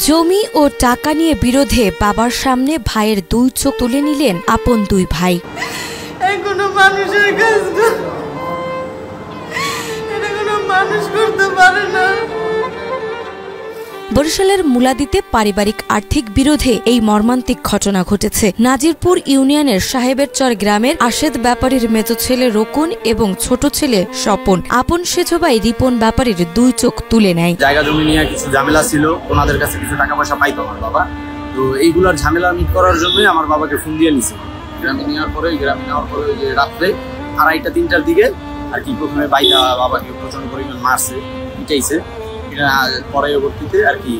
জমি ও টাকা নিয়ে বিরোধে বাবার সামনে ভাইয়ের দুই চোখ তুলে নিলেন আপন দুই ভাই। কোনো মানুষের কাজ এটা কোনো মানুষ করতে পারে না। বরিশালের মুলাদিতে পারিবারিক আর্থিক বিরোধে এই মর্মান্তিক ঘটনা ঘটেছে। নাজিরপুর ইউনিয়নের সাহেবেরচর গ্রামের আশেদ ব্যাপারীর মেজো ছেলে রকুন এবং ছোট ছেলে স্বপন আপন সেজো ভাই রিপন ব্যাপারীর দুই চোখ তুলে নেয়। জায়গা জমি নিয়ে কিছু ঝামেলা ছিল, ওনাদের কাছে কিছু টাকা পয়সা পাইতো আমার বাবা। তো এইগুলোর ঝামেলা মিট করার জন্যই আমার বাবাকে ফোন দিয়ে নিছে। গ্রামে নেওয়ার পরে ওই যে রাত্রে 2:30-3টার দিকে আর কি প্রথমে বাইটা বাবাকে প্রচন্ড পরিমাণ মারছে, পিটাইছে। পরবর্তীতে আর কি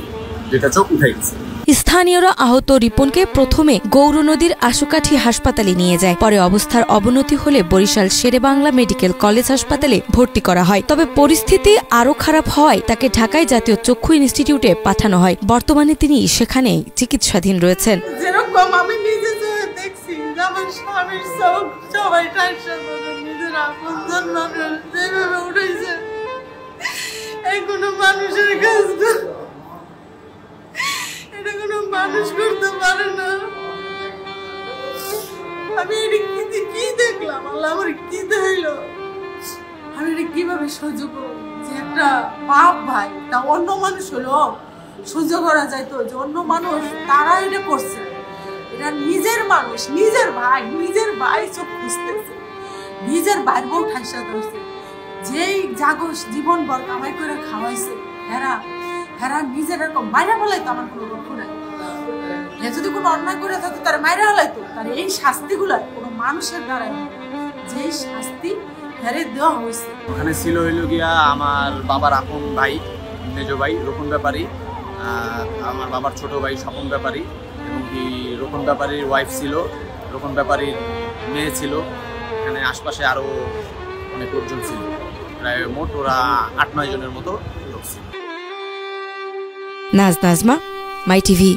যেটা চোখ উঠাই গেছে। স্থানীয়রা আহত রিপনকে প্রথমে গৌর নদীর আশুকাঠি হাসপাতালে নিয়ে যায়। পরে অবস্থার অবনতি হলে বরিশাল শেরেবাংলা মেডিকেল কলেজ হাসপাতালে ভর্তি করা হয়। তবে পরিস্থিতি আরো খারাপ হওয়ায় তাকে ঢাকায় জাতীয় চক্ষু ইনস্টিটিউটে পাঠানো হয়। বর্তমানে তিনি সেখানেই চিকিৎসাধীন রয়েছেন। যেরকম আমি নিজে দেখছি আমার স্বামীর চোখ সবাই নিজের আপনজন মানুষ যেভাবে উঠেছে, এই কোনো মানুষের কাজ এটা কোনো মানুষ করতে পারে না। আমি এটা কি দেখলাম, আল্লাহ আমার কি দেখলো, আমি এটা কিভাবে সহ্য করবো? যে একটা বাপ ভাই তা অন্য মানুষ হলো সহ্য করা যায় তো, যে অন্য মানুষ তারা এটা করছে, এটা নিজের মানুষ, নিজের ভাই চোখ খুঁজতেছে, নিজের ভাইয়ের বউ ঠাইসা ধরছে, যেই জাগস জীবন ভর কামাই করে খাওয়াইছে, হেরা নিজের এরকম মাইরা ফেলাইতো। আমার কোনো লক্ষ্য নাই, যদি কোনো অন্যায় করে থাকতো তারা মাইরা ফেলাইতো। তার এই শাস্তিগুলা কোনো মানুষের দ্বারা যেই শাস্তি হেরে দেওয়া হয়েছে। ওখানে ছিল হইল গিয়া আমার বাবার আপন ভাই মেজো ভাই রকুন ব্যাপারী, আমার বাবার ছোট ভাই স্বপন ব্যাপারী, এবং কি রকুন ব্যাপারীর ওয়াইফ ছিল, রকুন ব্যাপারীর মেয়ে ছিল। এখানে আশপাশে আরো অনেক লোকজন ছিল, প্রায় মোট ওরা 8-9 জনের মতো লোক ছিল। নাজমা, মাই টিভি।